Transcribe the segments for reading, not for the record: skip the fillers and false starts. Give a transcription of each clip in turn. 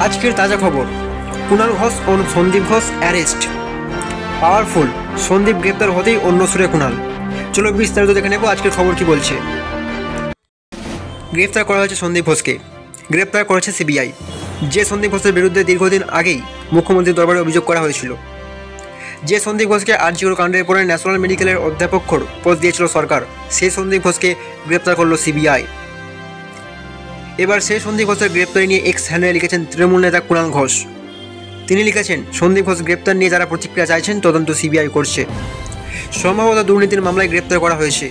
আজকের তাজা খবর, কুণাল ঘোষ ও সন্দীপ ঘোষ অ্যারেস্ট। পাওয়ারফুল, সন্দীপ গ্রেপ্তার হতেই অন্য সুরে কুণাল। চলো বিস্তারিত দেখে নেব আজকের খবর কি বলছে। গ্রেপ্তার করা হয়েছে সন্দীপ ঘোষকে। গ্রেপ্তার করেছে সিবিআই। যে সন্দীপ ঘোষের বিরুদ্ধে দীর্ঘদিন আগেই মুখ্যমন্ত্রীর দরবারে অভিযোগ করা হয়েছিল। যে সন্দীপ ঘোষকে আরজিকর কাণ্ডের পরে ন্যাশনাল মেডিকেলের অধ্যাপকর পদ দিয়েছিল সরকার, সেই সন্দীপ ঘোষকে গ্রেপ্তার করলো সিবিআই। এবার সেই সন্দীপ ঘোষের গ্রেপ্তারি নিয়ে এক্স হ্যান্ডেলে লিখেছেন তৃণমূল নেতা কুণাল ঘোষ। তিনি লিখেছেন, সন্দীপ ঘোষ গ্রেপ্তার নিয়ে যারা প্রতিক্রিয়া চাইছেন তদন্ত সিবিআই করছে। সম্ভবত দুর্নীতির মামলায় গ্রেপ্তার করা হয়েছে।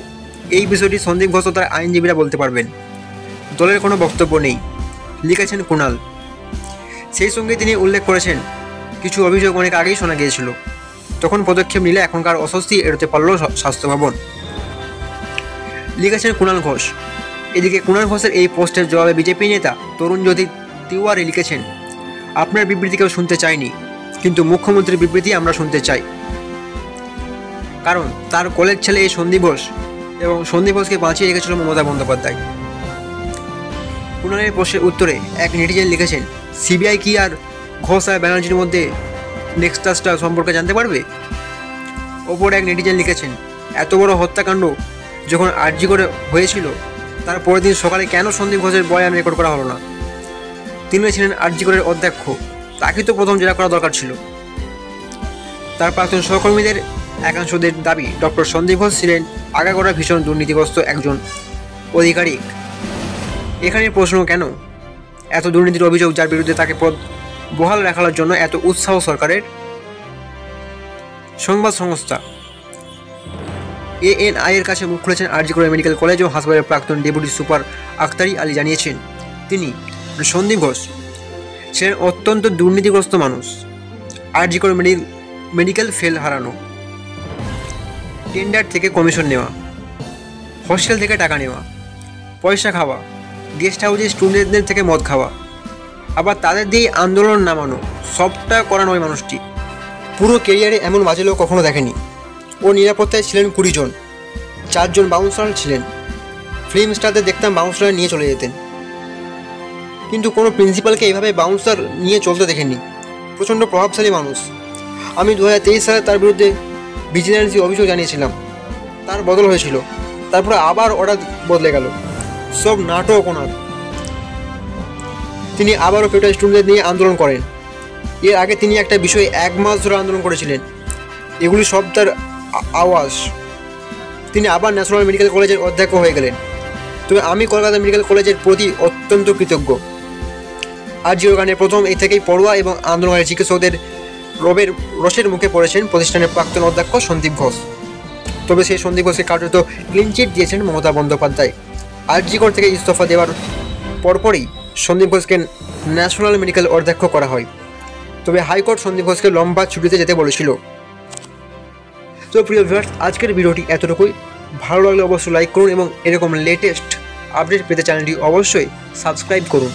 এই বিষয়টি সন্দীপ ঘোষ ও তার আইনজীবীরা বলতে পারবেন। দলের কোনো বক্তব্য নেই, লিখেছেন কুণাল। সেই সঙ্গে তিনি উল্লেখ করেছেন, কিছু অভিযোগ অনেক আগেই শোনা গিয়েছিল, তখন পদক্ষেপ নিলে এখনকার অস্বস্তি এড়াতে পারল স্বাস্থ্য ভবন, লিখেছেন কুণাল ঘোষ। এদিকে কুণাল ঘোষের এই পোস্টের জবাবে বিজেপি নেতা তরুণ জ্যোতি তিওয়ারি লিখেছেন, আপনার বিবৃতি কেউ শুনতে চায়নি, কিন্তু মুখ্যমন্ত্রীর বিবৃতি আমরা শুনতে চাই। কারণ তার কলেজ ছেলে এই সন্দীপ ঘোষ, এবং সন্দীপ ঘোষকে বাঁচিয়ে রেখেছিল মমতা বন্দ্যোপাধ্যায়। কুণালের পোস্টের উত্তরে এক নেটিজেন লিখেছেন, সিবিআই কি আর ঘোষ আর ব্যানার্জির মধ্যে নেক্সাসটা সম্পর্কে জানতে পারবে? ওপর এক নেটিজেন লিখেছেন, এত বড় হত্যাকাণ্ড যখন আরজি করে হয়েছিল, তার পরের দিন সকালে কেন সন্দীপ ঘোষের বয়ান রেকর্ড করা হলো না? তিনি ছিলেন আরজিকরের অধ্যক্ষ, তাকে তো প্রথম জেরা করা দরকার ছিল। তার প্রাক্তন সহকর্মীদের একাংশদের দাবি, ডক্টর সন্দীপ ঘোষ ছিলেন আগাগোড়া ভীষণ দুর্নীতিগ্রস্ত একজন আধিকারিক। এখানে প্রশ্ন, কেন এত দুর্নীতির অভিযোগ, যার বিরুদ্ধে তাকে পদ বহাল রাখার জন্য এত উৎসাহ সরকারের? সংবাদ সংস্থা ANI এর কাছে মুখ খুলেছেন আরজিকর মেডিকেল কলেজ ও হাসপাতালের প্রাক্তন ডেপুটি সুপার আখতারি আলী। জানিয়েছেন, তিনি সন্দীপ ঘোষ ছিলেন অত্যন্ত দুর্নীতিগ্রস্ত মানুষ। আরজিকর মেডিকেল ফেল হারানো, টেন্ডার থেকে কমিশন নেওয়া, হস্টেল থেকে টাকা নেওয়া, পয়সা খাওয়া, গেস্ট হাউসে স্টুডেন্টদের থেকে মদ খাওয়া, আবার তাদের দিয়ে আন্দোলন নামানো, সবটা করা নয় মানুষটি। পুরো কেরিয়ারে এমন বাজে লোক কখনো দেখেনি। ও নিরাপত্তায় ছিলেন 20 জন, 4 জন বাউন্সার ছিলেন। ফিল্ম স্টারদের দেখতাম বাউন্সার নিয়ে চলে যেতেন, কিন্তু কোনো প্রিন্সিপালকে এইভাবে বাউন্সার নিয়ে চলতে দেখেননি। প্রচণ্ড প্রভাবশালী মানুষ। আমি 2023 সালে তার বিরুদ্ধে ভিজিলেন্সি অভিযোগ জানিয়েছিলাম, তার বদল হয়েছিল, তারপরে আবার অর্ডার বদলে গেল। সব নাটক ওনার। তিনি আবারও পেটা স্টুডেন্টদের নিয়ে আন্দোলন করেন। এর আগে তিনি একটা বিষয়ে 1 মাস ধরে আন্দোলন করেছিলেন। এগুলি সব তার আওয়াজ। তিনি আবার ন্যাশনাল মেডিকেল কলেজের অধ্যক্ষ হয়ে গেলেন। তবে আমি কলকাতা মেডিকেল কলেজের প্রতি অত্যন্ত কৃতজ্ঞ। আরজিকর কাণ্ডের প্রথম এই থেকেই পড়ুয়া এবং আন্দোলনের চিকিৎসকদের রসের মুখে পড়েছেন প্রতিষ্ঠানের প্রাক্তন অধ্যক্ষ সন্দীপ ঘোষ। তবে সেই সন্দীপ ঘোষকে কার্যত ক্লিন চিট দিয়েছেন মমতা বন্দ্যোপাধ্যায়। আরজিকর থেকে ইস্তফা দেওয়ার পরপরই সন্দীপ ঘোষকে ন্যাশনাল মেডিকেল অধ্যক্ষ করা হয়। তবে হাইকোর্ট সন্দীপ ঘোষকে লম্বা ছুটিতে যেতে বলেছিল। তো প্রিয় ভিউয়ার্স, আজকের ভিডিওটি এতটুকুই। ভালো লাগলে অবশ্যই লাইক করুন এবং এরকম লেটেস্ট আপডেট পেতে চ্যানেলটি অবশ্যই সাবস্ক্রাইব করুন।